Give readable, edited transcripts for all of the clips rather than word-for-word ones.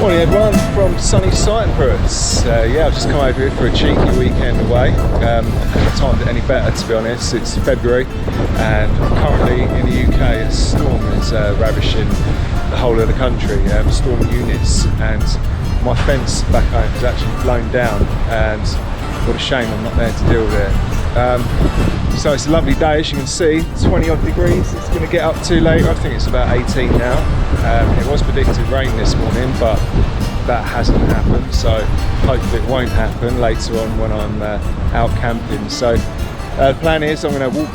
Morning everyone from sunny Cyprus. Yeah, I've just come over here for a cheeky weekend away. I couldn't have timed it any better, to be honest. It's February and currently in the UK a storm is ravishing the whole of the country, Storm Eunice, and my fence back home has actually blown down, and what a shame I'm not there to deal with it. So it's a lovely day, as you can see, 20 odd degrees. It's going to get up to later, I think it's about 18 now. It was predicted rain this morning, but that hasn't happened, so hopefully it won't happen later on when I'm out camping. So the plan is I'm going to walk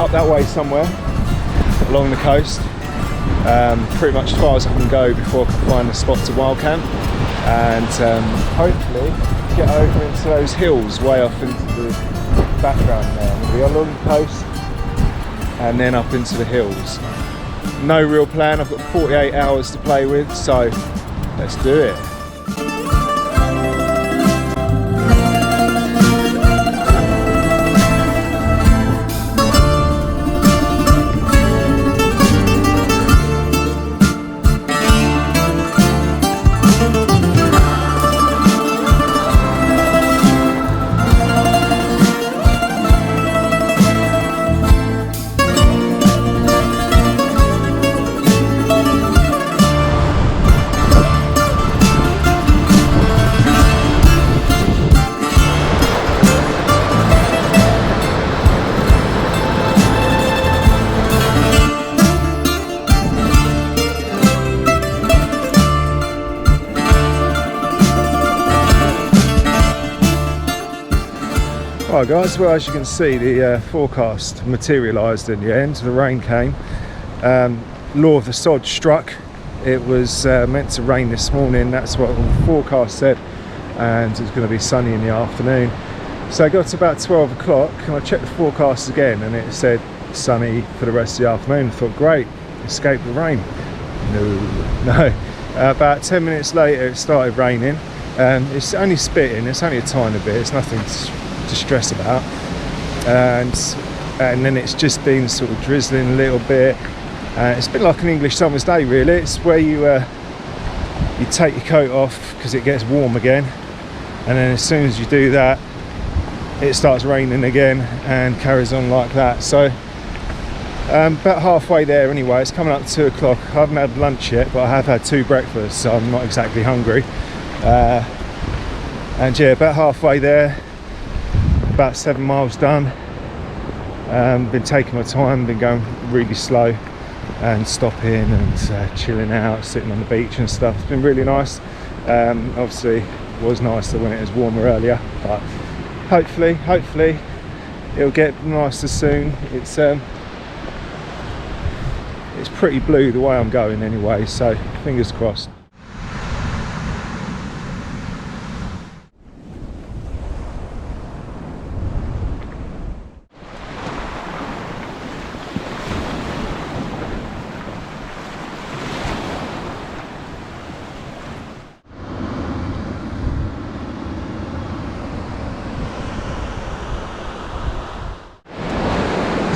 up that way somewhere along the coast, pretty much as far as I can go before I can find a spot to wild camp, and hopefully get over into those hills way off into the background there. I'm going to be along the coast and then up into the hills. No real plan, I've got 48 hours to play with, so let's do it. Right guys, well, as you can see, the forecast materialised in the end. The rain came. Law of the sod struck. It was meant to rain this morning, that's what the forecast said, and it's going to be sunny in the afternoon. So I got to about 12 o'clock and I checked the forecast again and it said sunny for the rest of the afternoon. I thought, great, escape the rain. No. About 10 minutes later it started raining. It's only spitting, it's only a tiny bit, it's nothing to stress about, and then it's just been sort of drizzling a little bit. It's been like an English summer's day really. It's where you take your coat off because it gets warm again, and then as soon as you do that it starts raining again and carries on like that. So about halfway there anyway. It's coming up to 2 o'clock. I haven't had lunch yet, but I have had 2 breakfasts, so I'm not exactly hungry. And yeah, about halfway there, about 7 miles done. Been taking my time, been going really slow and stopping and chilling out, sitting on the beach and stuff. It's been really nice. Obviously it was nicer when it was warmer earlier, but hopefully it'll get nicer soon. It's pretty blue the way I'm going anyway, so fingers crossed.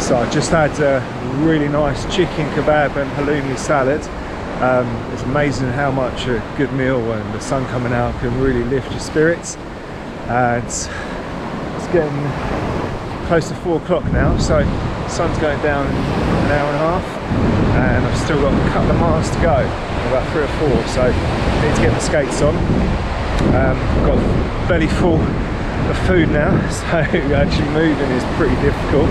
So I just had a really nice chicken kebab and halloumi salad. It's amazing how much a good meal and the sun coming out can really lift your spirits. And it's getting close to 4 o'clock now, so the sun's going down in an hour and a half, and I've still got a couple of miles to go, about 3 or 4, so I need to get my skates on. I've got a belly full of food now, so actually moving is pretty difficult.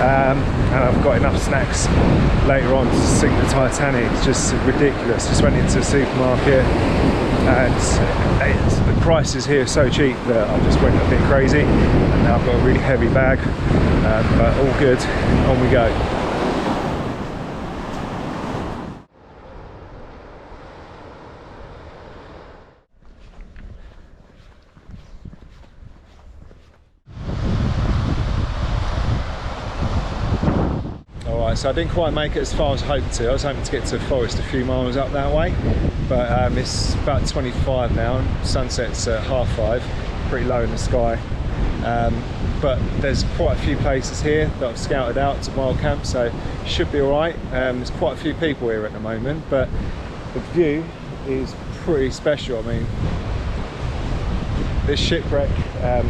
And I've got enough snacks later on to sink the Titanic. It's just ridiculous. Just went into the supermarket and the prices here are so cheap that I just went a bit crazy, and now I've got a really heavy bag, but all good, on we go. So I didn't quite make it as far as I hoped to. I was hoping to get to the forest a few miles up that way, but it's about 25 now and sunset's at 5:30, pretty low in the sky. But there's quite a few places here that I've scouted out to wild camp, so should be alright. There's quite a few people here at the moment, but the view is pretty special. I mean, this shipwreck and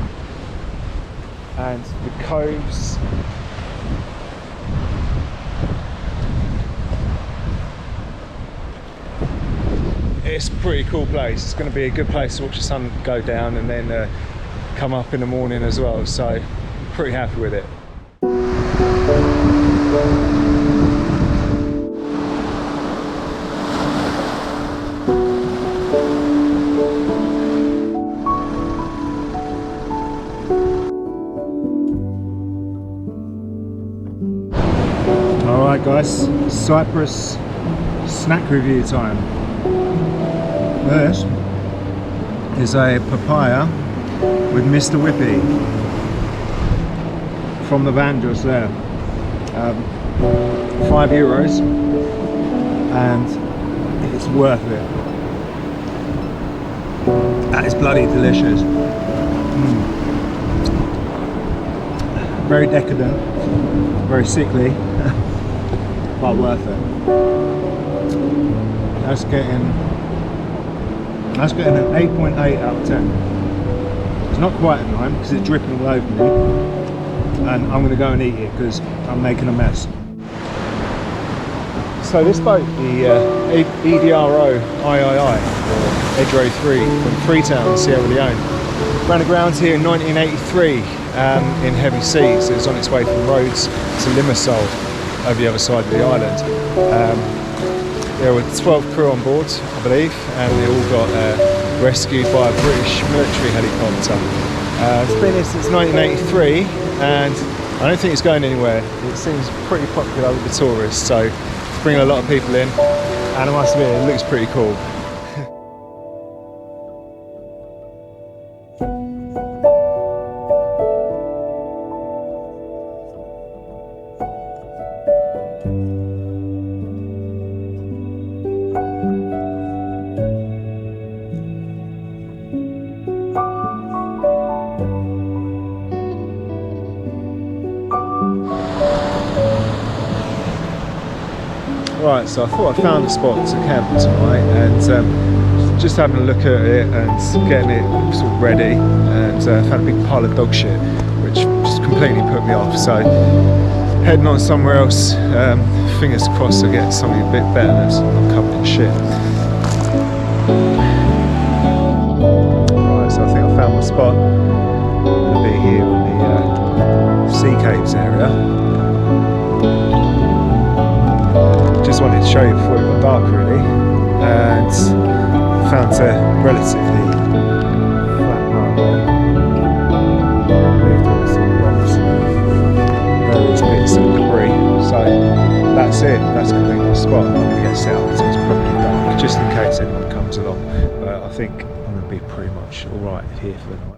the coves, it's a pretty cool place. It's going to be a good place to watch the sun go down and then come up in the morning as well, so pretty happy with it. Alright guys, Cyprus snack review time. This is a papaya with Mr. Whippy from the van just there. €5 and it's worth it. That is bloody delicious. Very decadent, very sickly, but worth it. That's getting an 8.8 out of 10. It's not quite a 9 because it's dripping all over me, and I'm going to go and eat it because I'm making a mess. So this boat, the EDRO III, or EDRO 3 from Freetown, Sierra Leone, ran aground here in 1983 in heavy seas. It was on its way from Rhodes to Limassol over the other side of the island. There were 12 crew on board, I believe, and they all got rescued by a British military helicopter. It's been here since 1983, and I don't think it's going anywhere. It seems pretty popular with the tourists, so it's bringing a lot of people in, and I must admit, it looks pretty cool. Right, so I thought I found a spot to camp tonight, and just having a look at it and getting it sort of ready, and found a big pile of dog shit, which just completely put me off. So heading on somewhere else. Fingers crossed I get something a bit better that's not covered in shit. Right, so I think I found my spot. I'm going to be here in the sea caves area. Just wanted to show you before it got dark really, and found a relatively flat highway. Moved all the rocks and various bits of debris, so that's it, that's going to be my spot. I'm going to get set up until it's probably dark, just in case anyone comes along, but I think I'm going to be pretty much alright here for the night.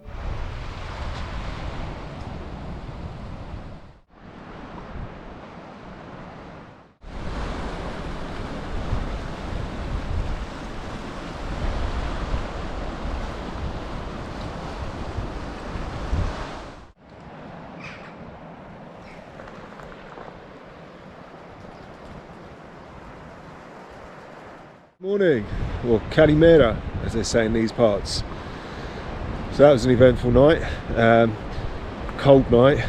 Morning, or Kalimera as they say in these parts. So that was an eventful night, cold night.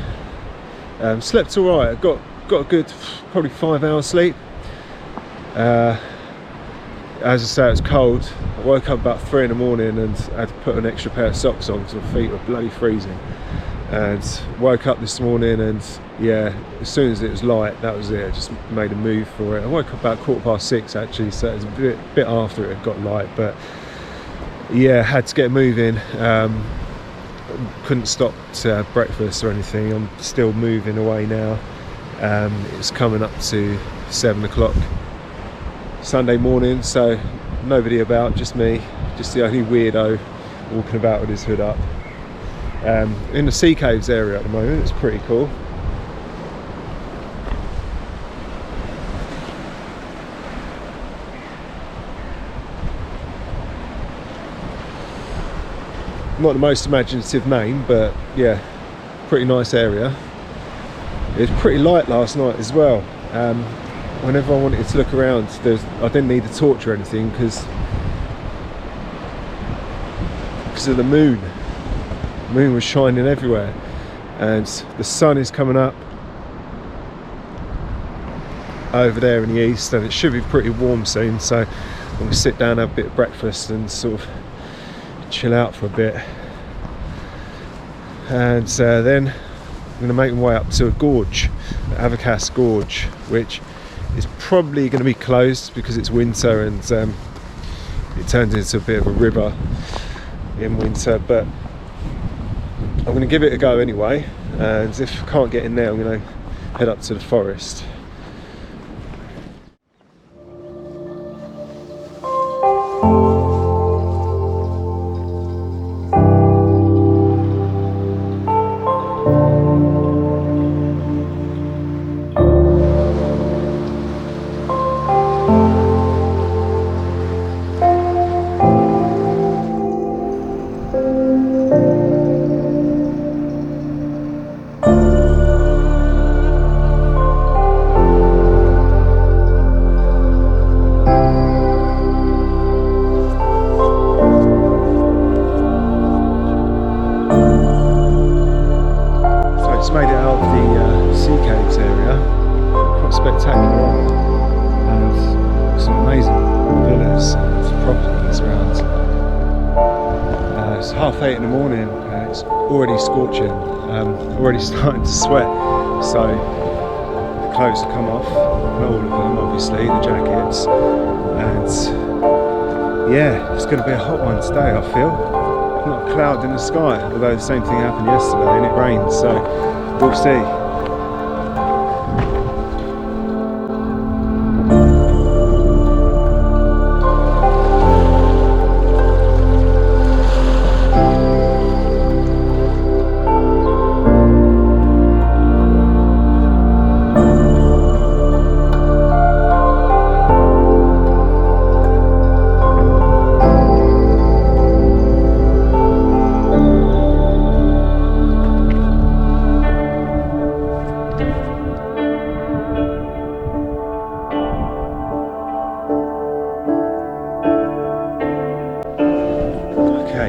Slept alright, I got a good probably 5 hours sleep. As I say, it was cold. I woke up about 3 in the morning and had to put an extra pair of socks on because my feet were bloody freezing. And woke up this morning, and yeah, as soon as it was light, that was it. I just made a move for it. I woke up about 6:15 actually, so it was a bit after it had got light, but yeah, had to get moving. Couldn't stop to have breakfast or anything. I'm still moving away now. It's coming up to 7 o'clock Sunday morning, so nobody about, just me, just the only weirdo walking about with his hood up. In the sea caves area at the moment. It's pretty cool. Not the most imaginative name, but yeah, pretty nice area. It was pretty light last night as well. I whenever I wanted to look around, I didn't need a torch or anything because of the moon. The moon was shining everywhere, and the sun is coming up over there in the east, and it should be pretty warm soon. So I'm going to sit down, have a bit of breakfast, and sort of chill out for a bit, and then I'm going to make my way up to a gorge, the Avakas Gorge, which is probably going to be closed because it's winter and it turns into a bit of a river in winter, but I'm going to give it a go anyway, and if I can't get in there I'm going to head up to the forest. Made it out of the sea caves area, quite spectacular, and some amazing villas and properties around. It's 8:30 in the morning and it's already scorching, already starting to sweat, so the clothes have come off, not all of them obviously, the jackets, and yeah, it's going to be a hot one today I feel. Not a cloud in the sky, although the same thing happened yesterday and it rained, so we'll see.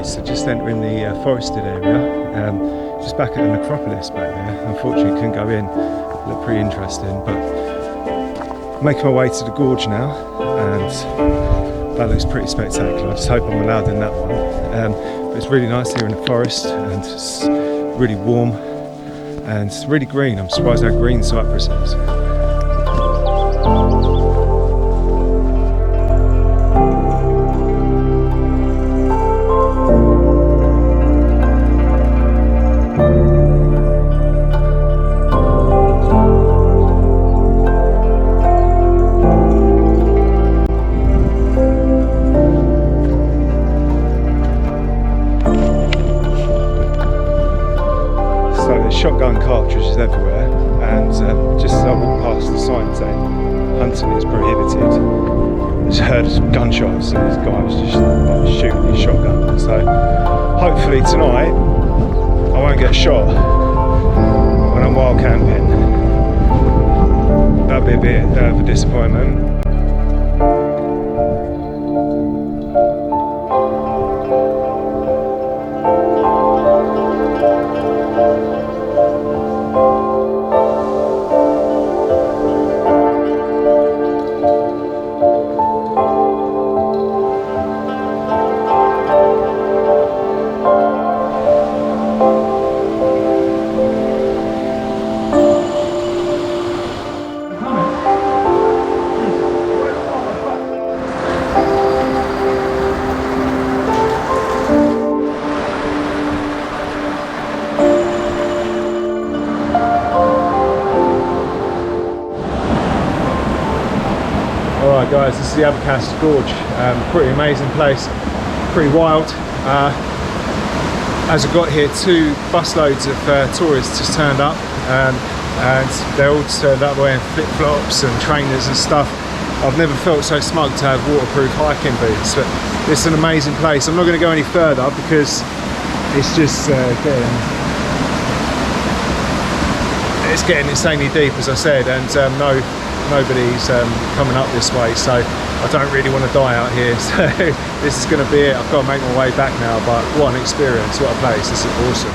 So just entering the forested area, just back at the necropolis back there. Unfortunately couldn't go in, it looked pretty interesting, but I'm making my way to the gorge now, and that looks pretty spectacular. I just hope I'm allowed in that one. But it's really nice here in the forest, and it's really warm and it's really green. I'm surprised how green Cyprus is. Shotgun cartridges everywhere, and just as I walked past the sign saying hunting is prohibited, I just heard some gunshots and this guy was just like, shooting his shotgun. So hopefully tonight I won't get shot when I'm wild camping. That'd be a bit of a disappointment. Alright guys, this is the Avakas Gorge, pretty amazing place, pretty wild. As I got here, 2 busloads of tourists just turned up, and they're all turned up wearing flip-flops and trainers and stuff. I've never felt so smug to have waterproof hiking boots, but it's an amazing place. I'm not going to go any further because it's just getting insanely deep, as I said, and no nobody's coming up this way, so I don't really want to die out here. So this is going to be it. I've got to make my way back now, but what an experience, what a place. This is awesome.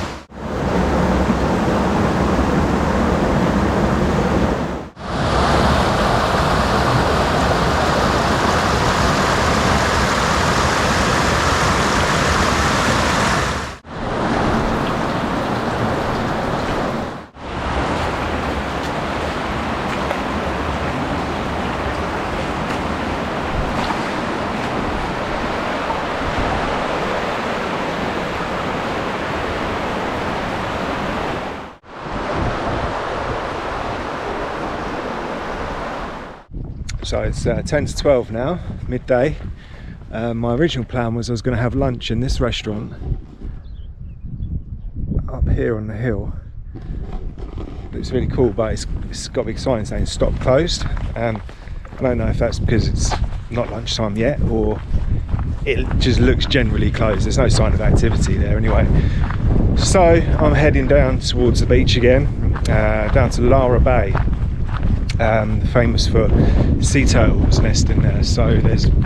So it's 10 to 12 now, midday. My original plan was I was going to have lunch in this restaurant up here on the hill. Looks really cool, but it's got a big sign saying stop closed. I don't know if that's because it's not lunchtime yet or it just looks generally closed. There's no sign of activity there anyway. So I'm heading down towards the beach again, down to Lara Bay. Famous for sea turtles nesting there, so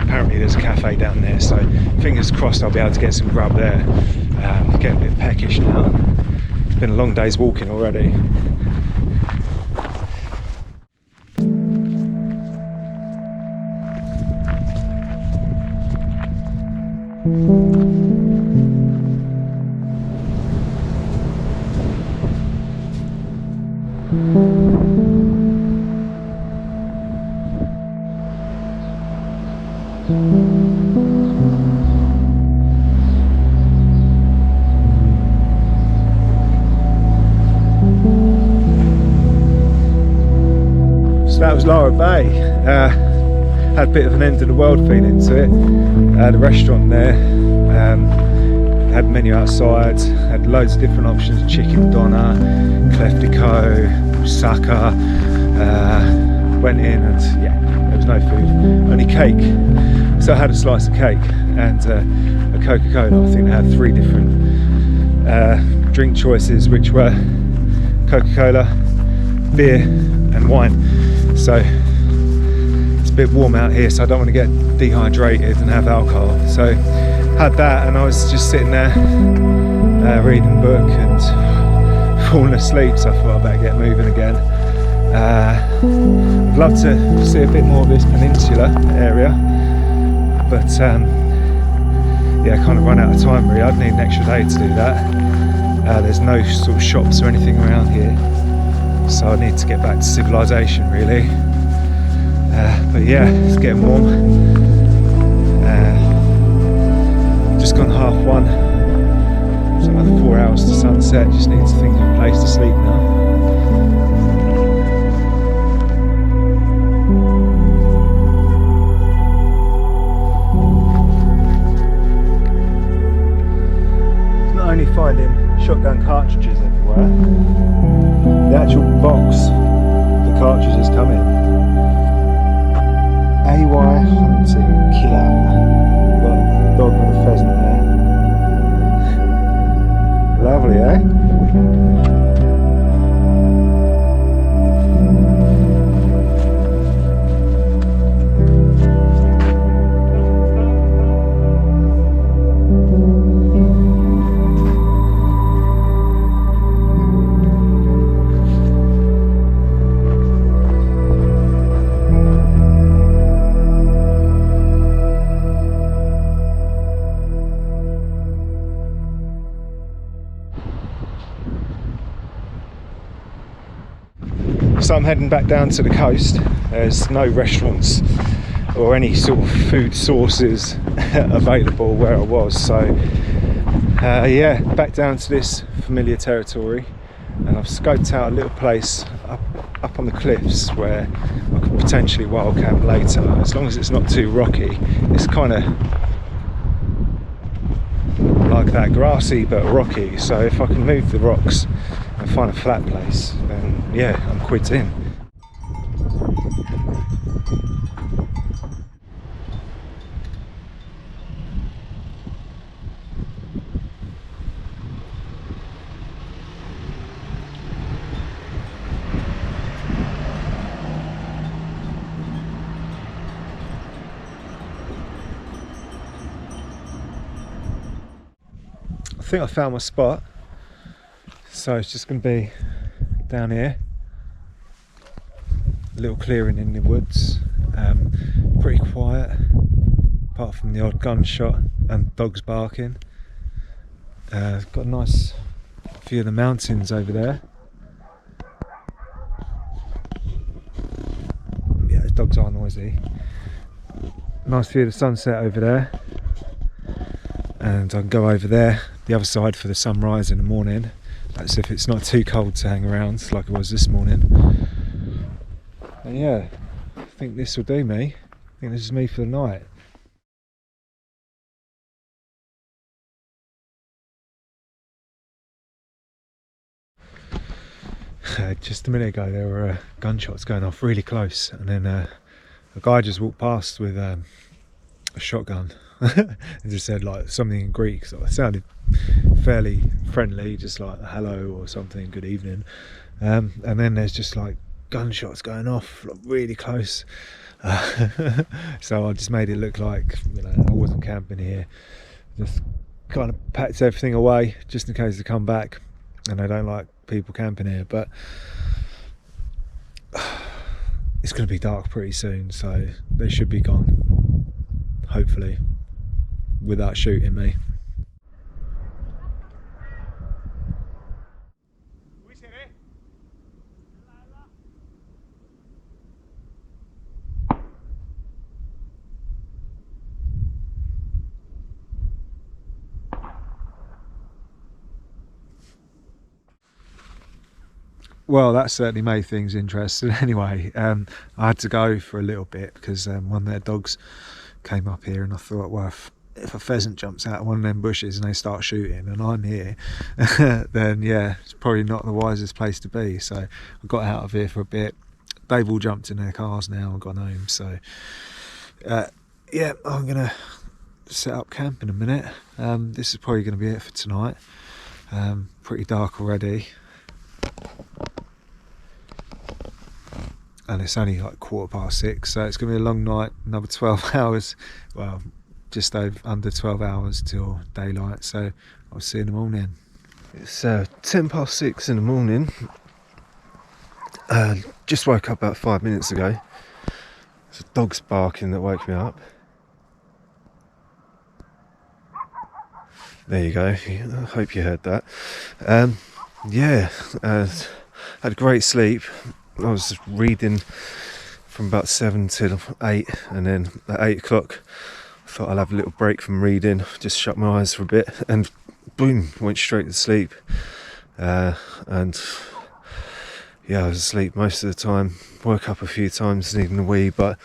apparently there's a cafe down there, so fingers crossed I'll be able to get some grub there. Getting a bit peckish now. It's been a long day's walking already. So that was Lara Bay. Had a bit of an end of the world feeling to it. The restaurant there had a menu outside, had loads of different options: chicken doner, clef de co, moussaka. Went in and yeah, there was no food, only cake. So I had a slice of cake and a Coca-Cola. I think they had 3 different drink choices, which were Coca-Cola, beer and wine. So it's a bit warm out here, so I don't want to get dehydrated and have alcohol. So had that, and I was just sitting there reading a book and falling asleep, so I thought I'd better get moving again. I'd love to see a bit more of this peninsula area, but yeah, I kind of run out of time really. I'd need an extra day to do that. There's no sort of shops or anything around here, so I need to get back to civilization really. But yeah, it's getting warm. Just gone 1:30. So another 4 hours to sunset. Just need to think of a place to sleep now. Only finding shotgun cartridges everywhere. The actual box the cartridges come in. AY hunting killer. We've got a dog with a pheasant there. Lovely, eh? So I'm heading back down to the coast. There's no restaurants or any sort of food sources available where I was, so yeah, back down to this familiar territory, and I've scoped out a little place up on the cliffs where I could potentially wild camp later, as long as it's not too rocky. It's kind of like that, grassy but rocky, so if I can move the rocks and find a flat place, then yeah, I'm quid in. think I found my spot. So it's just going to be down here. A little clearing in the woods. Pretty quiet, apart from the odd gunshot and dogs barking. Got a nice view of the mountains over there. Yeah, the dogs are noisy. Nice view of the sunset over there. And I can go over there, the other side, for the sunrise in the morning. That's if it's not too cold to hang around like it was this morning. And yeah, I think this will do me. I think this is me for the night. Just a minute ago there were gunshots going off really close, and then a guy just walked past with a shotgun and just said like something in Greek, so it sounded fairly friendly, just like hello or something, good evening. And then there's just like gunshots going off like really close. So I just made it look like, you know, I wasn't camping here. Just kind of packed everything away just in case they come back, and I don't like people camping here. But it's going to be dark pretty soon, so they should be gone, hopefully, without shooting me. Well, that certainly made things interesting. Anyway, I had to go for a little bit because one of their dogs came up here, and I thought, well, if a pheasant jumps out of one of them bushes and they start shooting and I'm here, then yeah, it's probably not the wisest place to be. So I got out of here for a bit. They've all jumped in their cars now and gone home. So yeah, I'm going to set up camp in a minute. This is probably going to be it for tonight. Pretty dark already. And it's only like 6:15, so it's going to be a long night, another 12 hours, well, just under 12 hours till daylight, so I'll see you in the morning. It's 6:10 in the morning. Just woke up about 5 minutes ago. There's a dog's barking that woke me up. There you go, I hope you heard that. Yeah, had a great sleep. I was reading from about 7 till 8, and then at 8 o'clock I thought I'll have a little break from reading, just shut my eyes for a bit, and boom, went straight to sleep. And yeah, I was asleep most of the time, woke up a few times needing a wee, but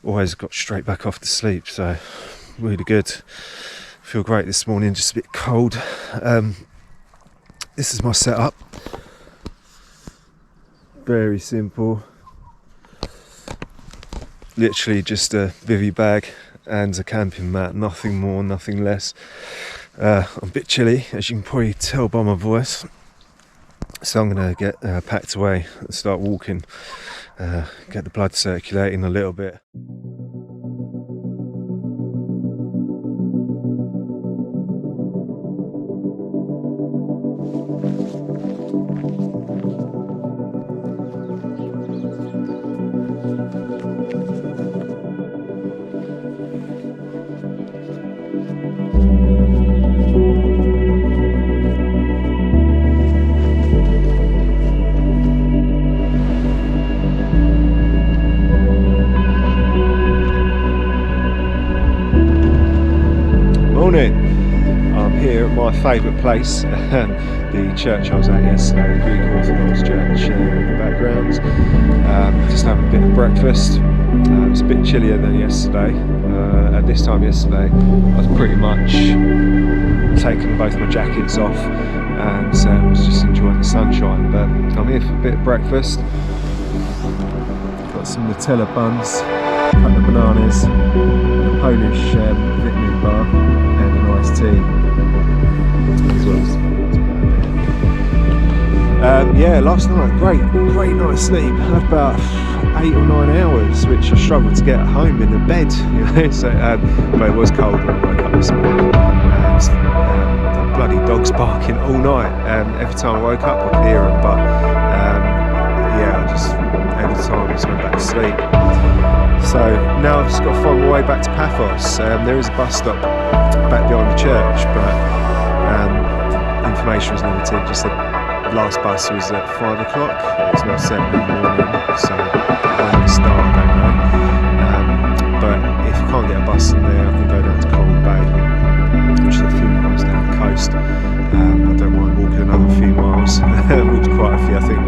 always got straight back off to sleep, so really good. Feel great this morning, just a bit cold. This is my setup. Very simple, literally just a bivvy bag and a camping mat, nothing more, nothing less. I'm a bit chilly, as you can probably tell by my voice, so I'm going to get packed away and start walking, get the blood circulating a little bit. I'm here at my favourite place, the church I was at yesterday, the Greek Orthodox Church in the background. Just having a bit of breakfast. It was a bit chillier than yesterday. At this time yesterday I was pretty much taking both my jackets off and was just enjoying the sunshine, but I'm here for a bit of breakfast. Got some Nutella buns, a couple of bananas, a Polish vitamin bar and an iced tea, as well as yeah, last night, great night's sleep. I had about 8 or 9 hours, which I struggled to get at home in the bed, you know. So, but it was cold when I woke up this morning, and bloody dogs barking all night. Every time I woke up I could hear them, but yeah, every time I just went back to sleep. So now I've just got to find my way back to Paphos. There is a bus stop back behind the church, but information was limited. Just the last bus was at 5 o'clock. It's now 7 in the morning, so when it start, I don't know. But if I can't get a bus in there, I can go down to Lara Bay, which is a few miles down the coast. I don't mind walking another few miles. I walked quite a few, I think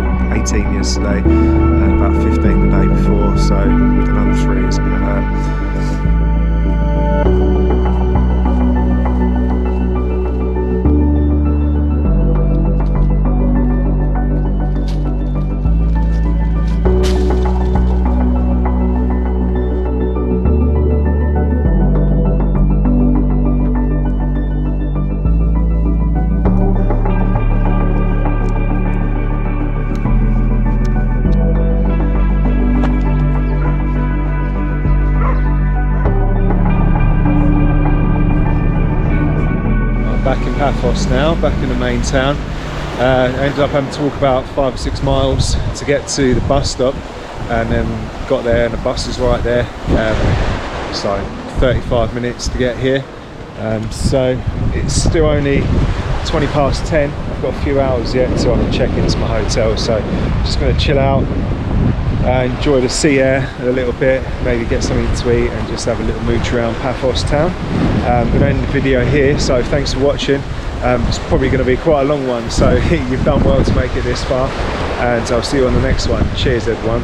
18 yesterday, and about 15 the day before, so another 3 isn't going to hurt. Back in Paphos now, back in the main town. Ended up having to walk about 5 or 6 miles to get to the bus stop, and then got there and the bus is right there. It's like 35 minutes to get here. So it's still only 20 past 10. I've got a few hours yet until I can check into my hotel, so just going to chill out, enjoy the sea air a little bit, maybe get something to eat and just have a little mooch around Paphos town. I'm going to end the video here, so thanks for watching. It's probably going to be quite a long one, so you've done well to make it this far, and I'll see you on the next one. Cheers everyone.